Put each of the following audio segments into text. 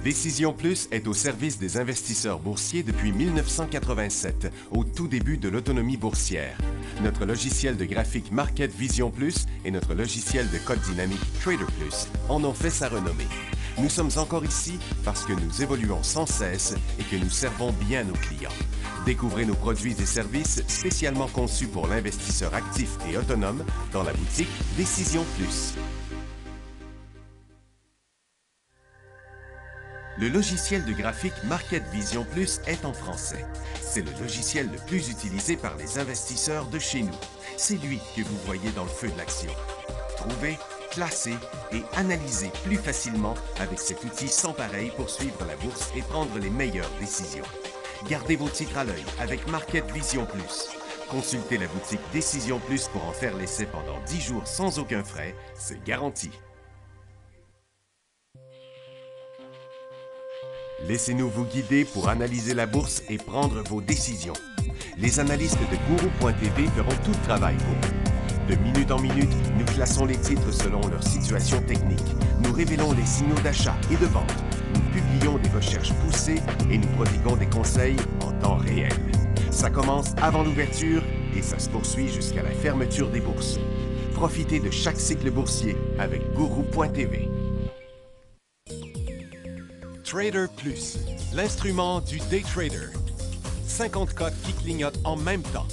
Décision Plus est au service des investisseurs boursiers depuis 1987, au tout début de l'autonomie boursière. Notre logiciel de graphique Market Vision Plus et notre logiciel de code dynamique Trader Plus en ont fait sa renommée. Nous sommes encore ici parce que nous évoluons sans cesse et que nous servons bien nos clients. Découvrez nos produits et services spécialement conçus pour l'investisseur actif et autonome dans la boutique Décision Plus. Le logiciel de graphique Market Vision Plus est en français. C'est le logiciel le plus utilisé par les investisseurs de chez nous. C'est lui que vous voyez dans le feu de l'action. Trouvez, classez et analysez plus facilement avec cet outil sans pareil pour suivre la bourse et prendre les meilleures décisions. Gardez vos titres à l'œil avec Market Vision Plus. Consultez la boutique Décision Plus pour en faire l'essai pendant 10 jours sans aucun frais, c'est garanti. Laissez-nous vous guider pour analyser la bourse et prendre vos décisions. Les analystes de Guru.tv feront tout le travail pour vous. De minute en minute, nous classons les titres selon leur situation technique. Nous révélons les signaux d'achat et de vente. Nous publions des recherches poussées et nous prodiguons des conseils en temps réel. Ça commence avant l'ouverture et ça se poursuit jusqu'à la fermeture des bourses. Profitez de chaque cycle boursier avec Guru.tv. Trader Plus, l'instrument du day trader. 50 codes qui clignotent en même temps.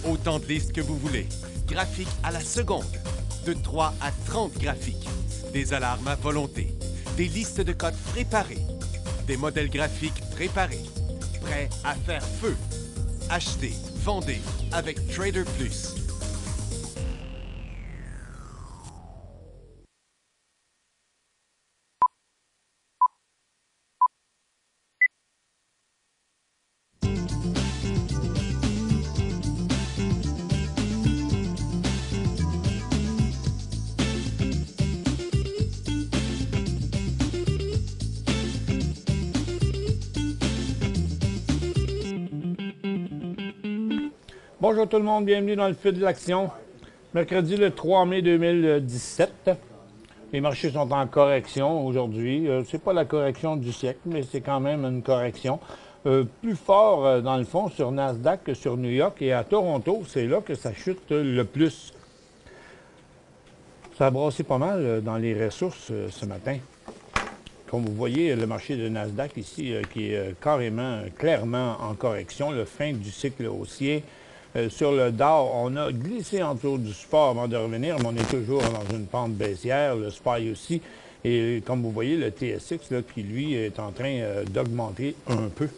Autant de listes que vous voulez. Graphiques à la seconde. De 3 à 30 graphiques. Des alarmes à volonté. Des listes de codes préparées. Des modèles graphiques préparés. Prêts à faire feu. Achetez, vendez avec Trader Plus. Bonjour tout le monde, bienvenue dans le feu de l'action. Mercredi le 3 mai 2017. Les marchés sont en correction aujourd'hui. C'est pas la correction du siècle, mais c'est quand même une correction. Plus fort, dans le fond, sur Nasdaq que sur New York. Et à Toronto, c'est là que ça chute le plus. Ça a brassé pas mal dans les ressources ce matin. Comme vous voyez, le marché de Nasdaq ici, qui est clairement en correction, le fin du cycle haussier. Sur le Dow, on a glissé en dessous du support avant de revenir, mais on est toujours dans une pente baissière, le SPY aussi. Et comme vous voyez, le TSX, là, qui lui est en train d'augmenter un peu.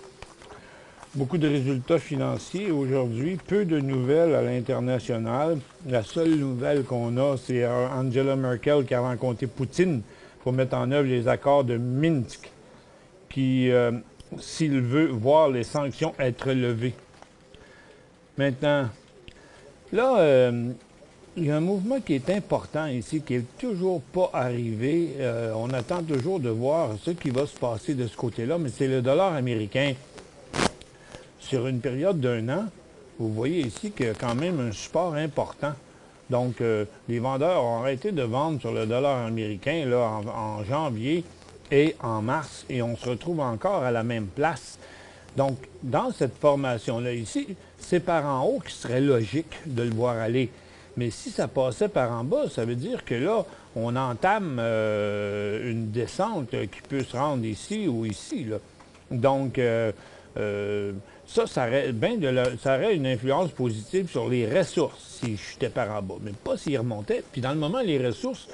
Beaucoup de résultats financiers aujourd'hui, peu de nouvelles à l'international. La seule nouvelle qu'on a, c'est Angela Merkel qui a rencontré Poutine pour mettre en œuvre les accords de Minsk, qui, s'il veut voir les sanctions être levées. Maintenant, là, il y a un mouvement qui est important ici, qui n'est toujours pas arrivé. On attend toujours de voir ce qui va se passer de ce côté-là, mais c'est le dollar américain. Sur une période d'1 an, vous voyez ici qu'il y a quand même un support important. Donc, les vendeurs ont arrêté de vendre sur le dollar américain là, en janvier et en mars, et on se retrouve encore à la même place. Donc, dans cette formation-là ici, c'est par en haut qui serait logique de le voir aller. Mais si ça passait par en bas, ça veut dire que là, on entame une descente qui peut se rendre ici ou ici, là. Donc, ça aurait une influence positive sur les ressources si je chutais par en bas, mais pas s'il remontait. Puis dans le moment, les ressources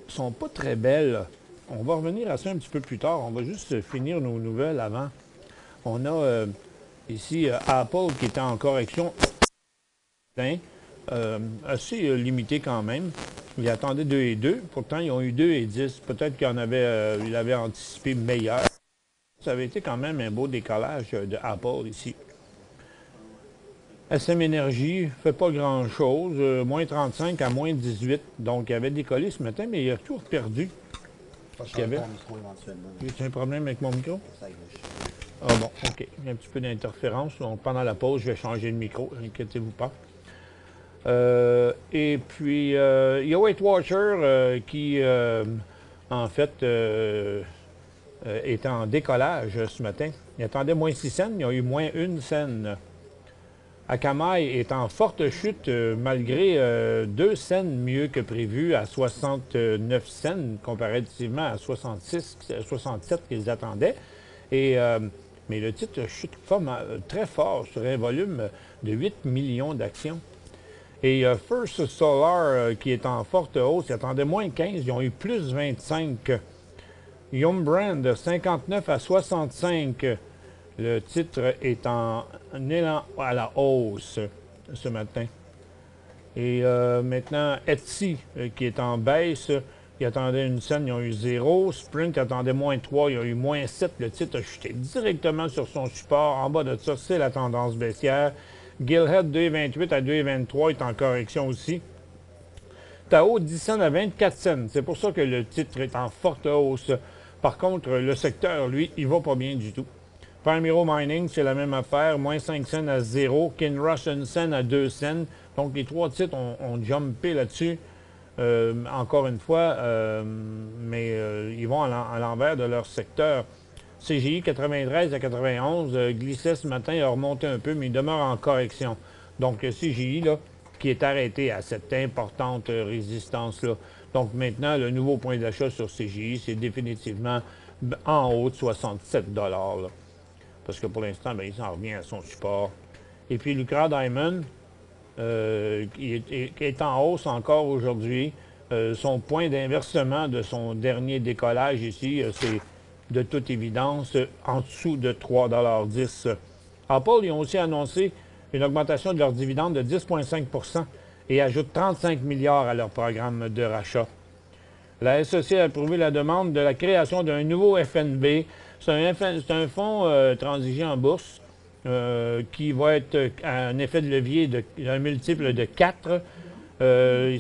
sont pas très belles. On va revenir à ça un petit peu plus tard. On va juste finir nos nouvelles avant. On a ici Apple qui était en correction assez limité quand même. Ils attendaient 2,2. Pourtant, ils ont eu 2,10. Peut-être qu'il avait anticipé meilleur. Ça avait été quand même un beau décollage de Apple ici. SM Énergie ne fait pas grand-chose. Moins 35 à moins 18. Donc, il avait décollé ce matin, mais il a toujours perdu. Parce qu'il y avait... J'ai un problème avec mon micro? Ah bon, OK. Il y a un petit peu d'interférence. Donc, pendant la pause, je vais changer de micro. Inquiétez-vous pas. Et puis, il y a Weight Watcher qui, en fait, est en décollage ce matin. Il attendait moins 6 cents, il y a eu moins 1 cent. Akamai est en forte chute malgré 2 cents mieux que prévu à 69 cents comparativement à 66, 67 qu'ils attendaient. Mais le titre chute très fort sur un volume de 8 millions d'actions. Et First Solar qui est en forte hausse, ils attendaient moins 15, ils ont eu plus 25. Yum Brand de 59 à 65. Le titre est en élan à la hausse ce matin. Et maintenant, Etsy, qui est en baisse, il attendait 1 cent, ils ont eu 0. Sprint attendait moins 3, il a eu moins 7. Le titre a chuté directement sur son support. En bas de ça, c'est la tendance baissière. Gillhead 2,28 à 2,23 est en correction aussi. Tao 10 cents à 24 cents. C'est pour ça que le titre est en forte hausse. Par contre, le secteur, lui, il va pas bien du tout. Primero Mining, c'est la même affaire, moins 5 cents à 0. Kinross 1 cent à 2 cents. Donc, les trois titres ont jumpé là-dessus, encore une fois, mais ils vont à l'envers de leur secteur. CGI 93 à 91 glissait ce matin, il a remonté un peu, mais il demeure en correction. Donc, CGI, là, qui est arrêté à cette importante résistance-là. Donc, maintenant, le nouveau point d'achat sur CGI, c'est définitivement en haut de 67 $. Là. Parce que pour l'instant, il s'en revient à son support. Et puis, Lucra Diamond, qui est en hausse encore aujourd'hui. Son point d'inversement de son dernier décollage ici, c'est de toute évidence en dessous de 3,10 $. Apple, ils ont aussi annoncé une augmentation de leur dividende de 10,5 % et ajoutent 35 milliards à leur programme de rachat. La SEC a approuvé la demande de la création d'un nouveau FNB. C'est un fonds transigé en bourse qui va être à un effet de levier d'un multiple de 4.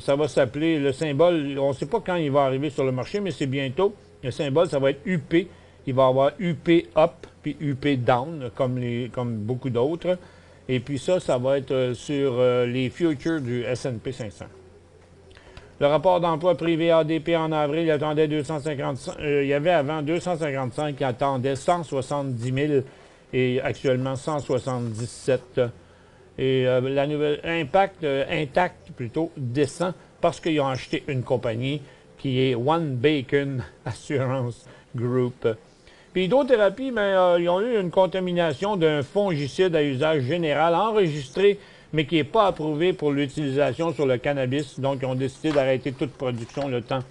Ça va s'appeler le symbole, on ne sait pas quand il va arriver sur le marché, mais c'est bientôt. Le symbole, ça va être UP. Il va y avoir UP Up puis UP Down, comme beaucoup d'autres. Et puis ça va être sur les futures du S&P 500. Le rapport d'emploi privé ADP en avril, il attendait 255. Il y avait avant 255 qui attendaient 170 000 et actuellement 177. Et la nouvelle Intact plutôt descend parce qu'ils ont acheté une compagnie qui est One Bacon Assurance Group. Puis Hydrothérapie, ils ont eu une contamination d'un fongicide à usage général enregistré, mais qui n'est pas approuvé pour l'utilisation sur le cannabis. Donc, ils ont décidé d'arrêter toute production le temps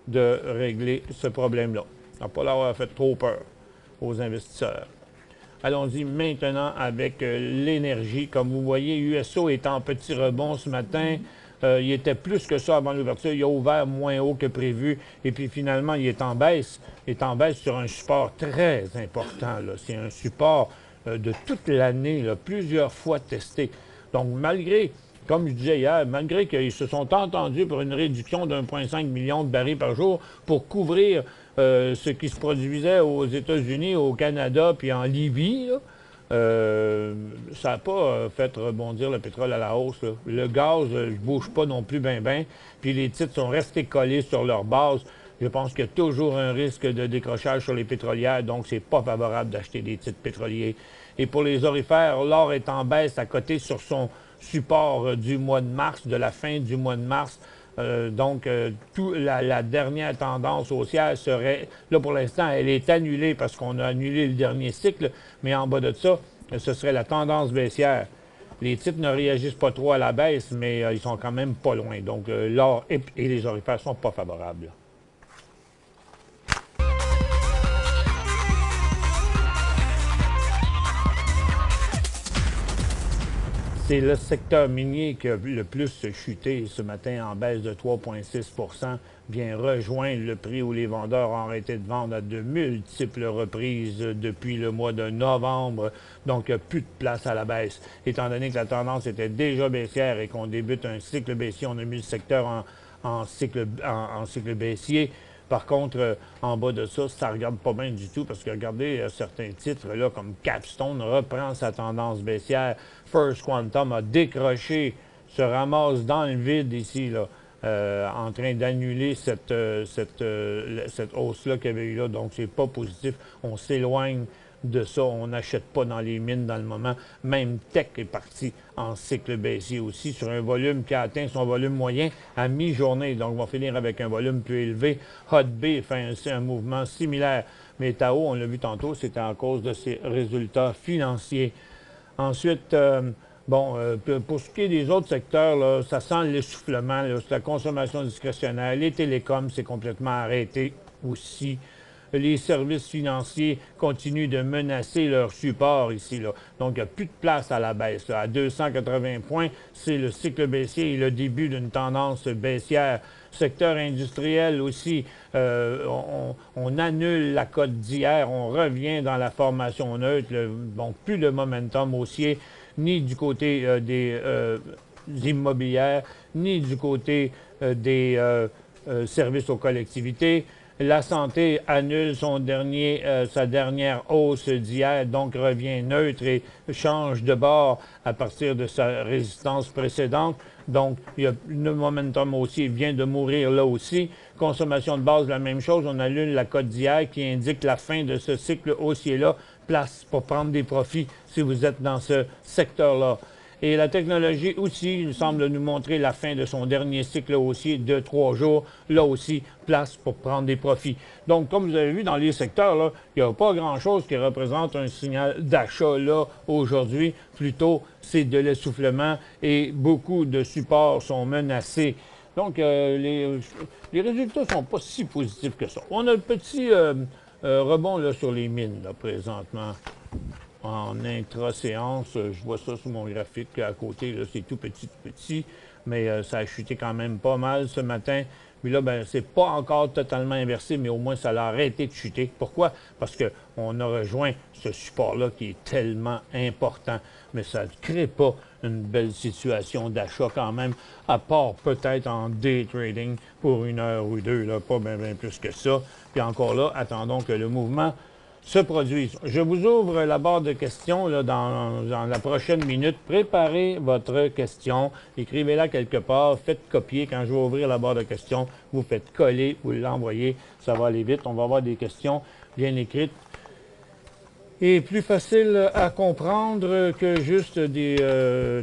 de régler ce problème-là. Ça n'a pas l'air d'avoir fait trop peur aux investisseurs. Allons-y maintenant avec l'énergie. Comme vous voyez, USO est en petit rebond ce matin. Il était plus que ça avant l'ouverture. Il a ouvert moins haut que prévu. Et puis finalement, il est en baisse. Il est en baisse sur un support très important. C'est un support de toute l'année, plusieurs fois testé. Donc malgré, comme je disais hier, malgré qu'ils se sont entendus pour une réduction d'1,5 million de barils par jour pour couvrir ce qui se produisait aux États-Unis, au Canada puis en Libye, ça n'a pas fait rebondir le pétrole à la hausse. Là. Le gaz ne bouge pas non plus bien, puis les titres sont restés collés sur leur base. Je pense qu'il y a toujours un risque de décrochage sur les pétrolières, donc c'est pas favorable d'acheter des titres pétroliers. Et pour les orifères, l'or est en baisse à côté sur son support du mois de mars, de la fin du mois de mars. Donc, la dernière tendance haussière serait, là pour l'instant, elle est annulée parce qu'on a annulé le dernier cycle, mais en bas de ça, ce serait la tendance baissière. Les titres ne réagissent pas trop à la baisse, mais ils sont quand même pas loin. Donc, l'or et les orifères sont pas favorables. C'est le secteur minier qui a le plus chuté ce matin en baisse de 3,6 %, vient rejoindre le prix où les vendeurs ont arrêté de vendre à de multiples reprises depuis le mois de novembre. Donc, il n'y a plus de place à la baisse. Étant donné que la tendance était déjà baissière et qu'on débute un cycle baissier, on a mis le secteur en cycle baissier. Par contre, en bas de ça ne regarde pas bien du tout parce que regardez, certains titres là, comme Capstone reprend sa tendance baissière. First Quantum a décroché, se ramasse dans le vide ici, là, en train d'annuler cette hausse-là qu'il y avait eu là. Donc, c'est pas positif. On s'éloigne de ça. On n'achète pas dans les mines dans le moment. Même Teck est parti en cycle baissier aussi sur un volume qui a atteint son volume moyen à mi-journée. Donc, on va finir avec un volume plus élevé. Hot Bay fait un mouvement similaire. Mais Tao, on l'a vu tantôt, c'était à cause de ses résultats financiers. Ensuite, pour ce qui est des autres secteurs, là, ça sent l'essoufflement. C'est la consommation discrétionnaire. Les télécoms, c'est complètement arrêté aussi. Les services financiers continuent de menacer leur support ici, là. Donc, il n'y a plus de place à la baisse, là. À 280 points, c'est le cycle baissier et le début d'une tendance baissière. Secteur industriel aussi, on annule la cote d'hier, on revient dans la formation neutre, donc plus de momentum haussier, ni du côté des immobilières, ni du côté des services aux collectivités. La santé annule sa dernière hausse d'hier, donc revient neutre et change de bord à partir de sa résistance précédente. Donc, le momentum haussier vient de mourir là aussi. Consommation de base, la même chose. On annule la cote d'hier qui indique la fin de ce cycle haussier-là. Place pour prendre des profits si vous êtes dans ce secteur-là. Et la technologie aussi, il semble nous montrer la fin de son dernier cycle haussier de 3 jours. Là aussi, place pour prendre des profits. Donc, comme vous avez vu dans les secteurs, là, il n'y a pas grand-chose qui représente un signal d'achat là aujourd'hui. Plutôt, c'est de l'essoufflement et beaucoup de supports sont menacés. Donc, les résultats ne sont pas si positifs que ça. On a le petit rebond là, sur les mines, là, présentement. En intra-séance, je vois ça sur mon graphique à côté, c'est tout petit, mais ça a chuté quand même pas mal ce matin. Puis là, ben, c'est pas encore totalement inversé, mais au moins ça a arrêté de chuter. Pourquoi? Parce qu'on a rejoint ce support-là qui est tellement important, mais ça ne crée pas une belle situation d'achat quand même, à part peut-être en day trading pour 1 heure ou 2, là, pas bien plus que ça. Puis encore là, attendons que le mouvement se produisent. Je vous ouvre la barre de questions là, dans la prochaine minute. Préparez votre question, écrivez-la quelque part, faites copier. Quand je vais ouvrir la barre de questions, vous faites coller, vous l'envoyez, ça va aller vite. On va avoir des questions bien écrites et plus faciles à comprendre que juste des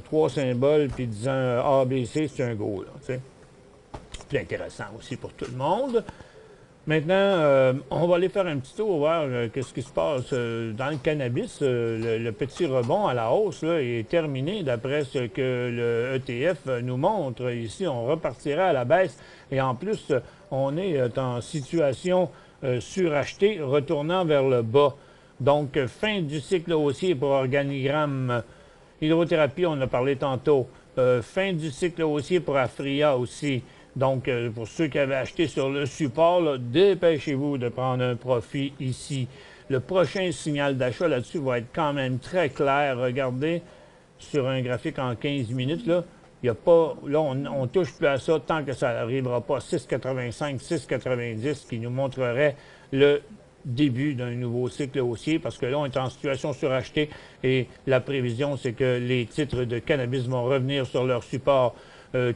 3 symboles puis disant A, B, C, c'est un go. C'est plus intéressant aussi pour tout le monde. Maintenant, on va aller faire un petit tour, voir qu'est-ce qui se passe dans le cannabis. Le petit rebond à la hausse là, est terminé d'après ce que le ETF nous montre. Ici, on repartira à la baisse et en plus, on est en situation surachetée, retournant vers le bas. Donc, fin du cycle haussier pour organigramme. Hydrothérapie, on en a parlé tantôt. Fin du cycle haussier pour Afria aussi. Donc, pour ceux qui avaient acheté sur le support, dépêchez-vous de prendre un profit ici. Le prochain signal d'achat là-dessus va être quand même très clair. Regardez sur un graphique en 15 minutes, là, il y a pas, là on ne touche plus à ça tant que ça n'arrivera pas. 6,85, 6,90 qui nous montrerait le début d'un nouveau cycle haussier parce que là, on est en situation surachetée et la prévision, c'est que les titres de cannabis vont revenir sur leur support.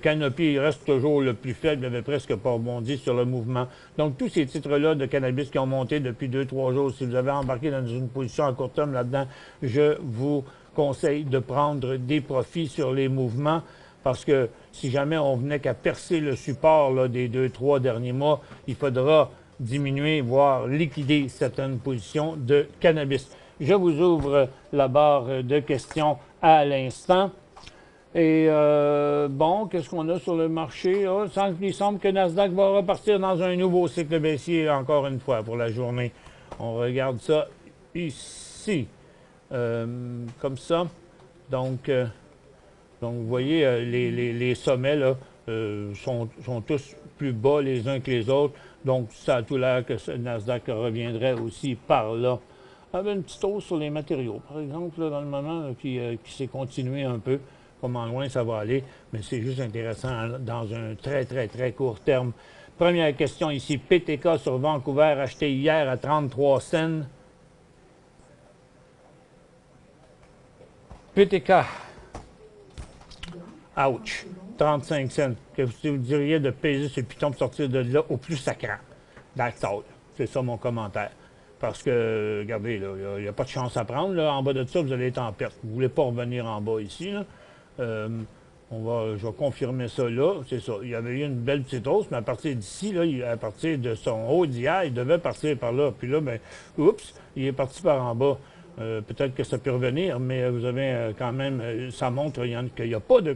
Canopy reste toujours le plus faible, il n'avait presque pas rebondi sur le mouvement. Donc, tous ces titres-là de cannabis qui ont monté depuis 2-3 jours, si vous avez embarqué dans une position à court terme là-dedans, je vous conseille de prendre des profits sur les mouvements parce que si jamais on venait qu'à percer le support là, des 2-3 derniers mois, il faudra diminuer, voire liquider certaines positions de cannabis. Je vous ouvre la barre de questions à l'instant. Et bon, qu'est-ce qu'on a sur le marché? Oh, il semble que Nasdaq va repartir dans un nouveau cycle baissier encore une fois pour la journée. On regarde ça ici, comme ça. Donc vous voyez, les sommets là, sont tous plus bas les uns que les autres. Donc, ça a tout l'air que ce Nasdaq reviendrait aussi par là. Il y avait une petite hausse sur les matériaux, par exemple, là, dans le moment, là, qui s'est continué un peu. Comment loin ça va aller, mais c'est juste intéressant dans un très, très, très court terme. Première question ici. PTK sur Vancouver, acheté hier à 33 cents. PTK. Ouch. 35 cents que vous diriez de peser ce piton pour sortir de là au plus sacrant. That's all. C'est ça mon commentaire. Parce que, regardez, il n'y a pas de chance à prendre. Là. En bas de ça, vous allez être en perte. Vous ne voulez pas revenir en bas ici. Là. Je vais confirmer ça là. C'est ça. Il y avait eu une belle petite hausse, mais à partir d'ici, à partir de son haut d'hier, il devait partir par là. Puis là, ben, oups, il est parti par en bas. Peut-être que ça peut revenir, mais vous avez quand même, ça montre qu'il n'y a pas de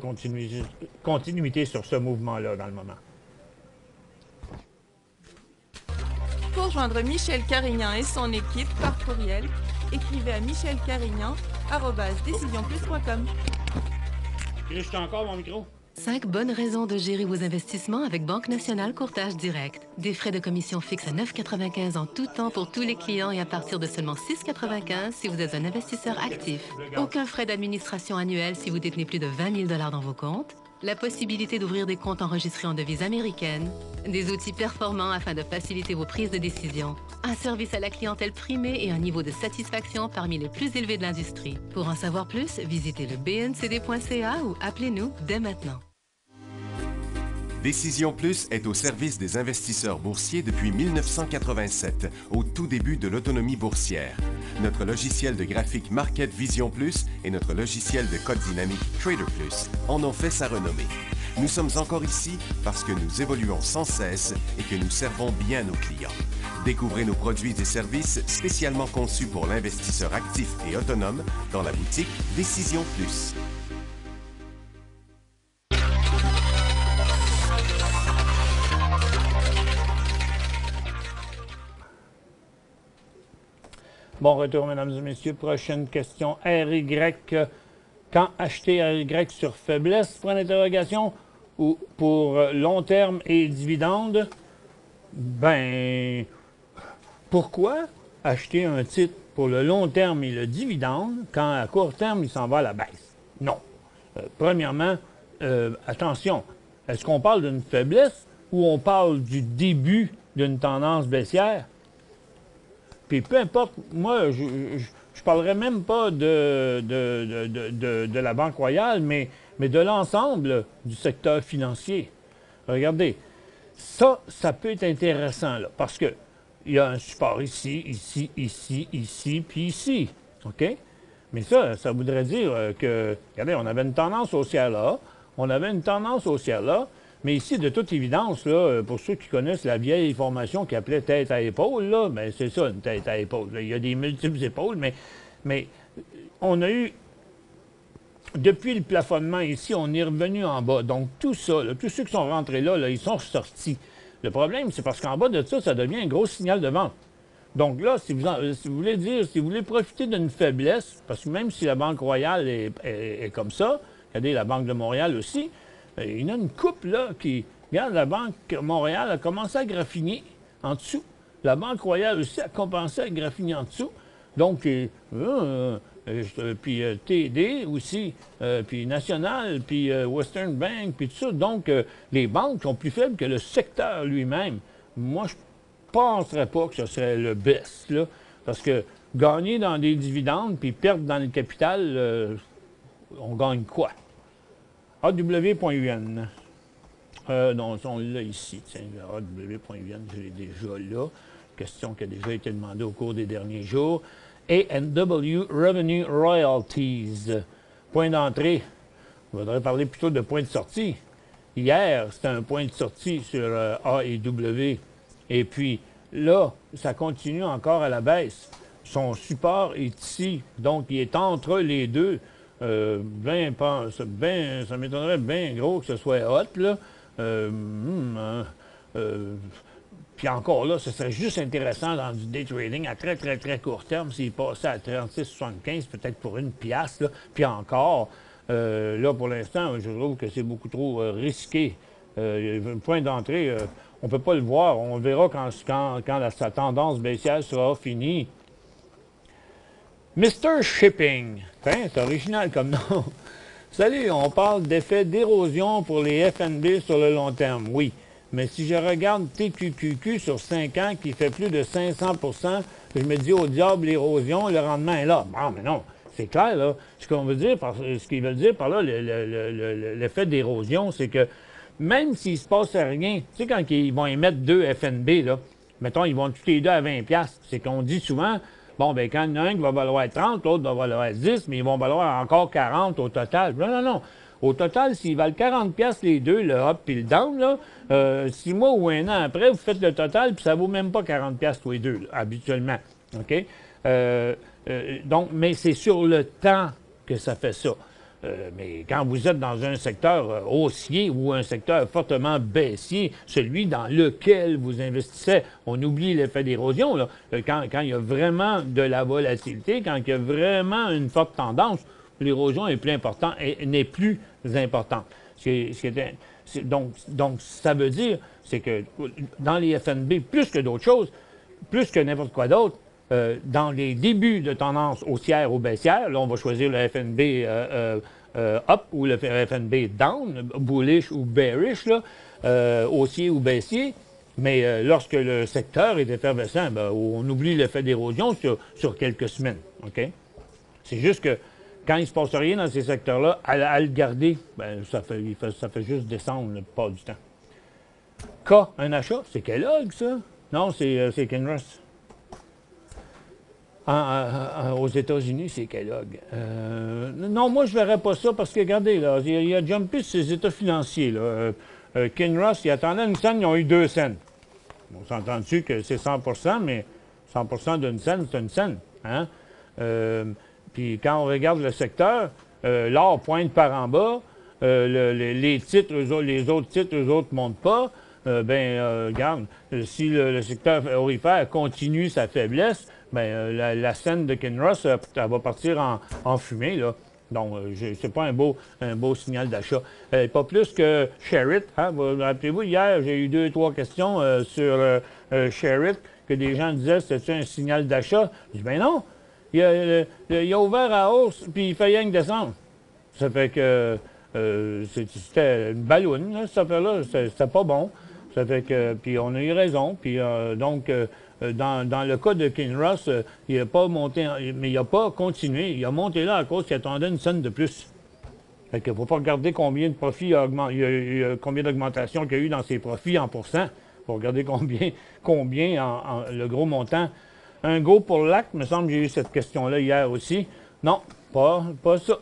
continuité sur ce mouvement-là dans le moment. Pour joindre Michel Carignan et son équipe par courriel, écrivez à michelcarignan@decisionplus.com. Je suis encore mon micro. 5 bonnes raisons de gérer vos investissements avec Banque Nationale Courtage Direct. Des frais de commission fixes à 9,95 en tout temps pour tous les clients et à partir de seulement 6,95 si vous êtes un investisseur actif. Aucun frais d'administration annuel si vous détenez plus de 20 000 dans vos comptes. La possibilité d'ouvrir des comptes enregistrés en devise américaine. Des outils performants afin de faciliter vos prises de décision. Un service à la clientèle primé et un niveau de satisfaction parmi les plus élevés de l'industrie. Pour en savoir plus, visitez le bncd.ca ou appelez-nous dès maintenant. Décision Plus est au service des investisseurs boursiers depuis 1987, au tout début de l'autonomie boursière. Notre logiciel de graphique Market Vision Plus et notre logiciel de code dynamique Trader Plus en ont fait sa renommée. Nous sommes encore ici parce que nous évoluons sans cesse et que nous servons bien nos clients. Découvrez nos produits et services spécialement conçus pour l'investisseur actif et autonome dans la boutique Décision Plus. Bon retour, mesdames et messieurs. Prochaine question. RY. Quand acheter RY sur faiblesse, point d'interrogation, ou pour long terme et dividende? Ben, pourquoi acheter un titre pour le long terme et le dividende quand à court terme, il s'en va à la baisse? Non. Premièrement, attention, est-ce qu'on parle d'une faiblesse ou on parle du début d'une tendance baissière? Puis peu importe, moi, je parlerai même pas de la Banque Royale, mais de l'ensemble du secteur financier. Regardez, ça peut être intéressant, là, parce que il y a un support ici, puis ici, OK? Mais ça voudrait dire que, regardez, on avait une tendance haussière là, mais ici, de toute évidence, là, pour ceux qui connaissent la vieille formation qui appelait tête à épaule, là, ben c'est ça, une tête à épaule. Là. Il y a des multiples épaules, mais on a eu, depuis le plafonnement ici, on est revenu en bas. Donc, tout ça, là, tous ceux qui sont rentrés là, ils sont sortis. Le problème, c'est parce qu'en bas de ça, ça devient un gros signal de vente. Donc là, si vous voulez profiter d'une faiblesse, parce que même si la Banque Royale est comme ça, regardez la Banque de Montréal aussi, il y en a une couple là qui... Regarde, la Banque Montréal a commencé à graffiner en dessous. La Banque Royale aussi a commencé à graffiner en dessous. Donc, puis TD aussi, puis National, puis Western Bank, puis tout ça. Donc, les banques sont plus faibles que le secteur lui-même. Moi, je ne penserais pas que ce serait le best, là, parce que gagner dans des dividendes puis perdre dans le capital, on gagne quoi? AW.UN. Non, on l'a ici. Tiens, AW.UN, je l'ai déjà là. Question qui a déjà été demandée au cours des derniers jours. A&W Revenue Royalties. Point d'entrée. On voudrait parler plutôt de point de sortie. Hier, c'était un point de sortie sur A&W. Et puis là, ça continue encore à la baisse. Son support est ici. Donc, il est entre les deux. Ça m'étonnerait bien gros que ce soit hot, là. Puis encore là, ce serait juste intéressant dans du day trading à très, très, très court terme s'il passait à 36,75, peut-être pour une piastre, là. Puis encore, là, pour l'instant, je trouve que c'est beaucoup trop risqué. Un point d'entrée, on ne peut pas le voir. On verra quand sa tendance baissière sera finie. Mr. Shipping. C'est original comme nom. Salut, on parle d'effet d'érosion pour les FNB sur le long terme. Oui, mais si je regarde TQQQ sur 5 ans qui fait plus de 500 % je me dis au diable l'érosion, le rendement est là. Bon, mais non, C'est clair, là. Ce qu'ils veulent dire par là, l'effet d'érosion, c'est que même s'il se passe rien, tu sais, quand ils vont émettre 2 FNB, là, mettons, ils vont tous les deux à 20 $, c'est qu'on dit souvent, bon, ben quand il y en a un qui va valoir 30, l'autre va valoir 10, mais ils vont valoir encore 40 au total. Non. Au total, s'ils valent 40 $ les deux, le up et le down, là, 6 mois ou 1 an après, vous faites le total, puis ça vaut même pas 40 $ tous les deux, là, habituellement. OK? Donc, mais c'est sur le temps que ça fait ça. Mais quand vous êtes dans un secteur haussier ou un secteur fortement baissier, celui dans lequel vous investissez, on oublie l'effet d'érosion. Là. Quand il y a vraiment de la volatilité, quand il y a vraiment une forte tendance, l'érosion est plus importante et n'est plus importante. Donc, ça veut dire, c'est que dans les FNB, plus que d'autres choses, plus que n'importe quoi d'autre, dans les débuts de tendance haussière ou baissière, là, on va choisir le FNB up ou le FNB down, bullish ou bearish, là, haussier ou baissier. Mais lorsque le secteur est effervescent, ben, on oublie l'effet d'érosion sur quelques semaines. OK? C'est juste que quand il ne se passe rien dans ces secteurs-là, à le garder, ben, ça fait juste descendre la plupart du temps. K, un achat, c'est Kellogg, ça? Non, c'est Kinross. Aux États-Unis, c'est Kellogg. Non, moi, je ne verrais pas ça parce que, regardez, là, il a jumpé sur ses états financiers. Là. Kinross, il attendait une scène, ils ont eu 2 cents. On s'entend dessus que c'est 100 %, mais 100 % d'une scène, c'est une scène. Hein? Puis quand on regarde le secteur, l'or pointe par en bas, les titres, les autres titres, eux autres ne montent pas. Regarde, si le secteur aurifère continue sa faiblesse, la scène de Kinross, elle va partir en fumée, là. Donc, c'est pas un beau signal d'achat. Pas plus que Sherritt. Hein? Rappelez-vous, hier, j'ai eu 2-3 questions sur Sherritt, que des gens disaient, c'était un signal d'achat? Je dis, ben non. Il a ouvert à hausse, puis il fait rien que descendre. Ça fait que c'était une balloune, là, cette affaire-là. C'était pas bon. Ça fait que, puis on a eu raison. Puis dans le cas de Kinross, il n'a pas monté, mais il n'a pas continué. Il a monté là à cause qu'il attendait une scène de plus. Fait qu'il ne faut pas regarder combien de profits combien d'augmentation qu'il y a eu dans ses profits en pourcent. Il faut regarder combien le gros montant. Un go pour l'acte, me semble que j'ai eu cette question-là hier aussi. Non, pas ça.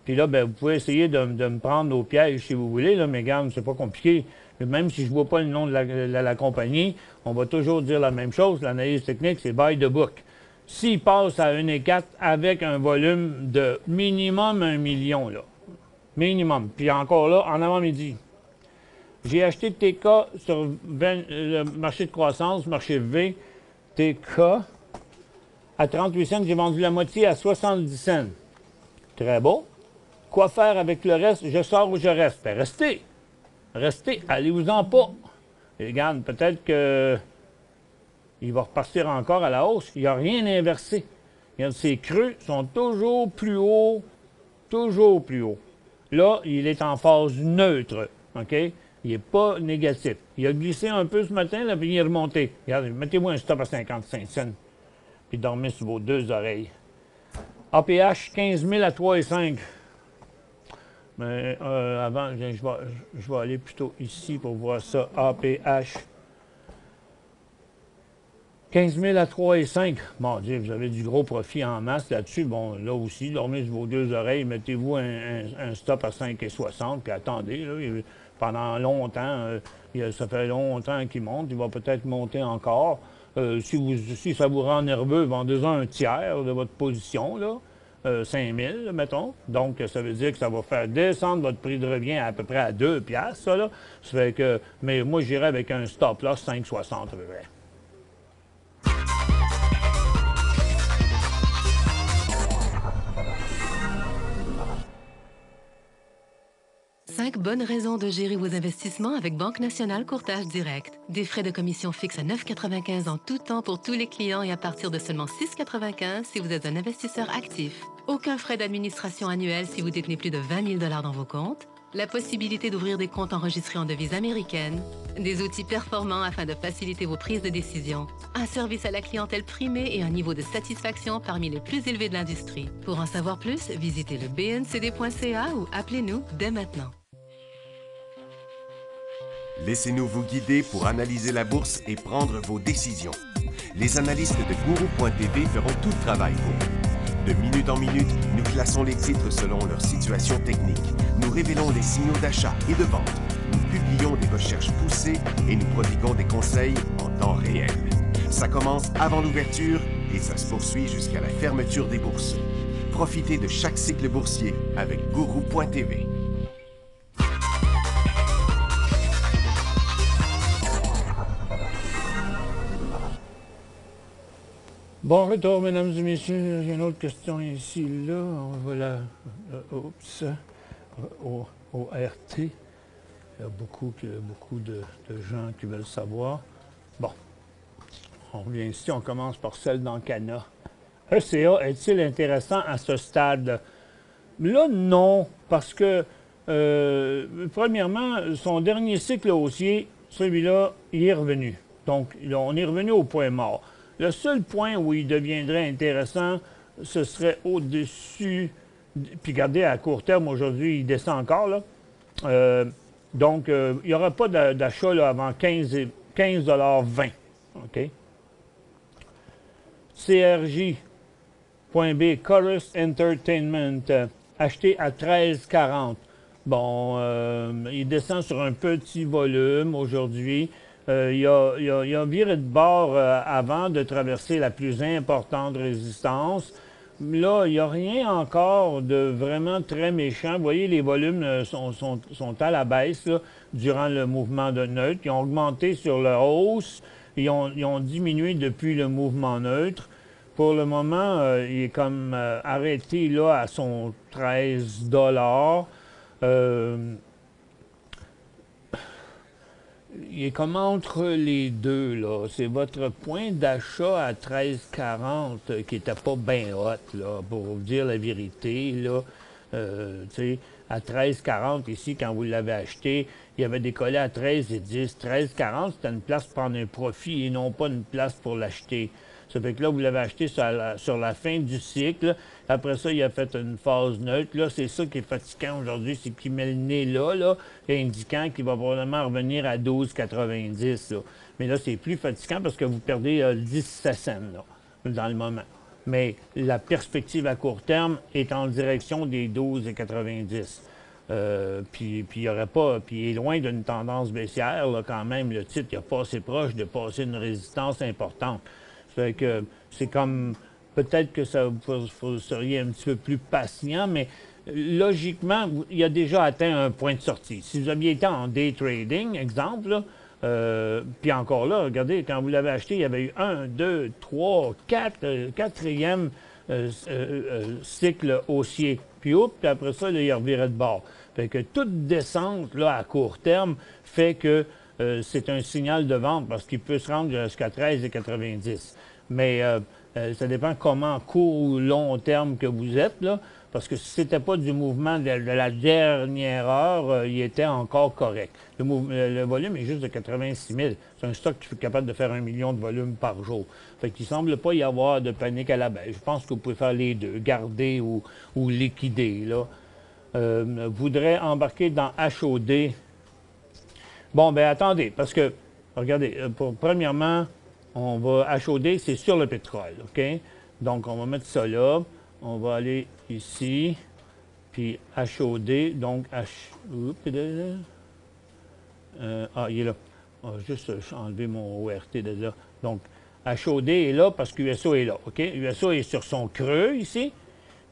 Puis là, ben, vous pouvez essayer de me prendre au piège si vous voulez, là, mais regarde, c'est pas compliqué. Même si je ne vois pas le nom de la compagnie, on va toujours dire la même chose. L'analyse technique, c'est buy the book. S'il passe à 1,4 avec un volume de minimum 1 million, là. Minimum. Puis encore là, en avant-midi. J'ai acheté TK sur le marché de croissance, marché V, TK, à 38 cents. J'ai vendu la moitié à 70 cents. Très beau. Quoi faire avec le reste? Je sors ou je reste? Ben, restez, allez-vous-en pas. Et regarde, peut-être qu'il va repartir encore à la hausse. Il n'y a rien inversé. Regarde, ces creux sont toujours plus hauts, toujours plus hauts. Là, il est en phase neutre, OK? Il n'est pas négatif. Il a glissé un peu ce matin, là, puis il est remonté. Regardez, mettez-moi un stop à 55 cents, puis dormez sur vos 2 oreilles. APH, 15 000 à 3,5. Mais avant, je vais aller plutôt ici pour voir ça. APH. 15 000 à 3,5. Mon Dieu, vous avez du gros profit en masse là-dessus. Bon, là aussi, dormez sur vos 2 oreilles. Mettez-vous un stop à 5,60. Puis attendez, là, pendant longtemps, ça fait longtemps qu'il monte. Il va peut-être monter encore. Si ça vous rend nerveux, vendez-en un tiers de votre position, là. 5 000, mettons. Donc, ça veut dire que ça va faire descendre votre prix de revient à peu près à 2 $, ça, là. Ça fait que, mais moi, j'irais avec un stop-loss 5,60 à peu près. 5 bonnes raisons de gérer vos investissements avec Banque Nationale Courtage Direct. Des frais de commission fixes à 9,95 en tout temps pour tous les clients et à partir de seulement 6,95 si vous êtes un investisseur actif. Aucun frais d'administration annuel si vous détenez plus de 20 000 $ dans vos comptes. la possibilité d'ouvrir des comptes enregistrés en devise américaine, des outils performants afin de faciliter vos prises de décision, un service à la clientèle primé et un niveau de satisfaction parmi les plus élevés de l'industrie. Pour en savoir plus, visitez le bncd.ca ou appelez-nous dès maintenant. Laissez-nous vous guider pour analyser la bourse et prendre vos décisions. Les analystes de Guru.tv feront tout le travail pour vous. De minute en minute, nous classons les titres selon leur situation technique. Nous révélons les signaux d'achat et de vente. Nous publions des recherches poussées et nous prodiguons des conseils en temps réel. Ça commence avant l'ouverture et ça se poursuit jusqu'à la fermeture des bourses. Profitez de chaque cycle boursier avec Guru.tv. Bon retour, mesdames et messieurs. J'ai une autre question ici, là. On va la... au RT. Il y a beaucoup de gens qui veulent savoir. Bon. On revient ici. On commence par celle d'Ancana. ECA est-il intéressant à ce stade? Là, non. Parce que, premièrement, son dernier cycle haussier, celui-là, il est revenu. Donc, on est revenu au point mort. Le seul point où il deviendrait intéressant, ce serait au-dessus. Puis regardez, à court terme, aujourd'hui, il descend encore, là. Donc, il n'y aura pas d'achat avant 15,20 $. OK? CRJ.B, Chorus Entertainment, acheté à 13,40 $. Bon, il descend sur un petit volume aujourd'hui. Il a viré de bord avant de traverser la plus importante résistance. Là, il n'y a rien encore de vraiment très méchant. Vous voyez, les volumes sont à la baisse là, durant le mouvement de neutre. Ils ont augmenté sur la hausse. Ils ont diminué depuis le mouvement neutre. Pour le moment, il est comme arrêté là à son 13 $. Il est comme entre les deux, là. C'est votre point d'achat à 13,40 qui n'était pas bien hot, là, pour vous dire la vérité, là. Tu sais, à 13,40 ici, quand vous l'avez acheté, il avait décollé à 13,10. 13,40, c'était une place pour prendre un profit et non pas une place pour l'acheter. Ça fait que là, vous l'avez acheté sur la fin du cycle. Après ça, il a fait une phase neutre. Là, c'est ça qui est fatigant aujourd'hui, c'est qu'il met le nez là, indiquant qu'il va probablement revenir à 12,90. Là. Mais là, c'est plus fatigant parce que vous perdez 17 cents là, dans le moment. Mais la perspective à court terme est en direction des 12,90. Puis il y aurait pas, puis il est loin d'une tendance baissière là, quand même. Le titre il a pas assez proche de passer une résistance importante. Fait que c'est comme, peut-être que vous seriez un petit peu plus patient, mais logiquement, il a déjà atteint un point de sortie. Si vous aviez été en day trading, exemple, puis encore là, regardez, quand vous l'avez acheté, il y avait eu 1, 2, 3, 4, quatrième cycle haussier. Puis après ça, là, il revirait de bord. Fait que toute descente là, à court terme fait que c'est un signal de vente parce qu'il peut se rendre jusqu'à 13,90. Mais ça dépend comment court ou long terme que vous êtes, là, parce que si ce n'était pas du mouvement de la dernière heure, il était encore correct. Le volume est juste de 86 000. C'est un stock qui est capable de faire 1 million de volume par jour. Fait qu'il ne semble pas y avoir de panique à la baisse. Je pense que vous pouvez faire les deux, garder ou liquider. Là. Voudrais embarquer dans HOD. Bon, bien, attendez, parce que, regardez, premièrement, on va HOD, c'est sur le pétrole, OK? Donc, on va mettre ça là. On va aller ici, puis HOD, donc il est là. On va juste enlever mon ORT de là. Donc, HOD est là parce que USO est là, OK? USO est sur son creux ici,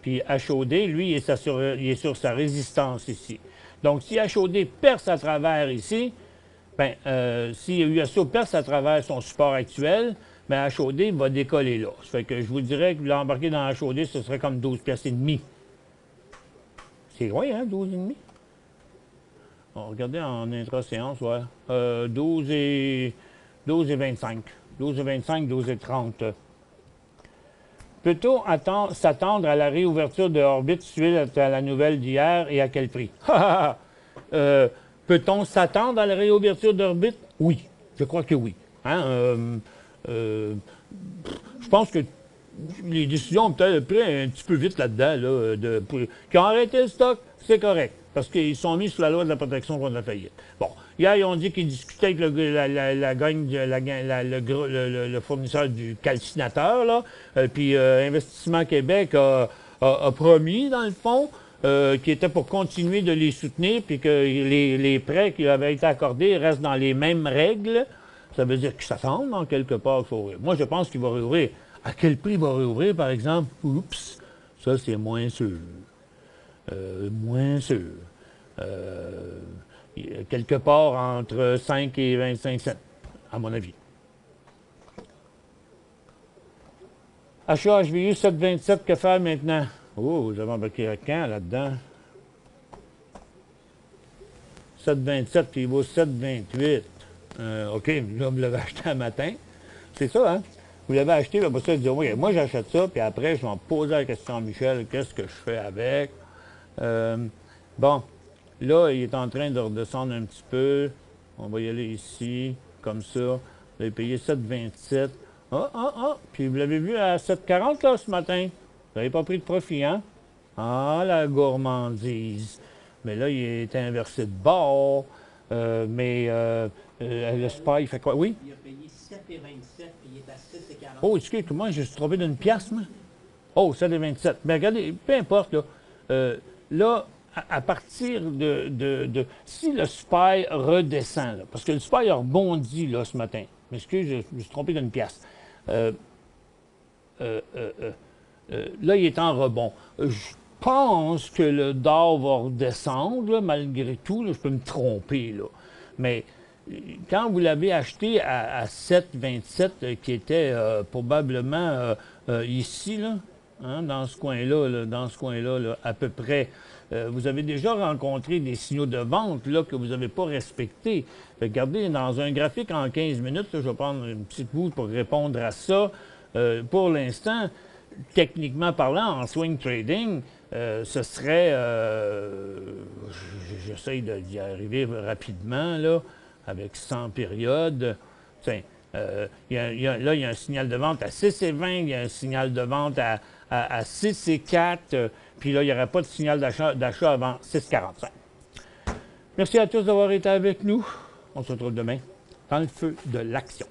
puis HOD, lui, il est sur sa résistance ici. Donc, si HOD perce à travers ici, bien, si USO perce à travers son support actuel, bien, HOD va décoller là. Ça fait que je vous dirais que l'embarquer dans HOD, ce serait comme 12 piastres et demi. C'est loin, hein, 12,5? Bon, regardez en intra-séance, ouais. 12,25. 12,25, 12,30. Peut-on s'attendre à la réouverture de Orbit suite à la nouvelle d'hier et à quel prix? Peut-on s'attendre à la réouverture d'orbite? Oui, je crois que oui. Hein? Je pense que les décisions ont peut-être pris un petit peu vite là-dedans, là, qui ont arrêté le stock, c'est correct, parce qu'ils sont mis sous la loi de la protection contre la faillite. Bon, hier, ils ont dit qu'ils discutaient avec le fournisseur du calcinateur, là, puis Investissement Québec a promis, dans le fond, qui était pour continuer de les soutenir, puis que les prêts qui avaient été accordés restent dans les mêmes règles. Ça veut dire qu'ils s'attendent, en quelque part, qu'il faut ouvrir. Moi, je pense qu'il va réouvrir. À quel prix il va réouvrir, par exemple? Oups, ça, c'est moins sûr. Moins sûr. Quelque part entre 5 et 25 cents, à mon avis. Achat HVU 7,27, que faire maintenant? Oh, vous avez embarqué quand là-dedans? 7,27, puis il vaut 7,28. OK, là, vous l'avez acheté un matin. C'est ça, hein? Vous l'avez acheté, puis après ça, vous dites, oui, moi, j'achète ça, puis après, je vais me poser la question à Michel, qu'est-ce que je fais avec? Bon, là, il est en train de redescendre un petit peu. On va y aller ici, comme ça. Vous avez payé 7,27. Puis vous l'avez vu à 7,40, là, ce matin. Vous n'avez pas pris de profit, hein? Ah, la gourmandise. Mais là, il est inversé de bord. Le SPY, il fait quoi? Oui? Il a payé 7,27 puis il est à 6,40. Oh, excuse-moi, je suis trompé d'une pièce, moi. Oh, 7,27. Mais regardez, peu importe, là. Là, à partir si le SPY redescend, là, parce que le SPY a rebondi, là, ce matin. Mais excuse, je me suis trompé d'une pièce. Là, il est en rebond. Je pense que le DOR va redescendre, là, malgré tout. Là, je peux me tromper, là. Mais quand vous l'avez acheté à 7,27, qui était probablement ici, là, hein, dans ce coin-là, là, à peu près, vous avez déjà rencontré des signaux de vente là, que vous n'avez pas respectés. Regardez, dans un graphique en 15 minutes, là, je vais prendre une petite bout pour répondre à ça. Pour l'instant, techniquement parlant, en swing trading, ce serait, j'essaie d'y arriver rapidement, là, avec 100 périodes. Tiens, là, il y a un signal de vente à 6,20, il y a un signal de vente à 6,4, puis là, il n'y aurait pas de signal d'achat avant 6,45. Merci à tous d'avoir été avec nous. On se retrouve demain dans le feu de l'action.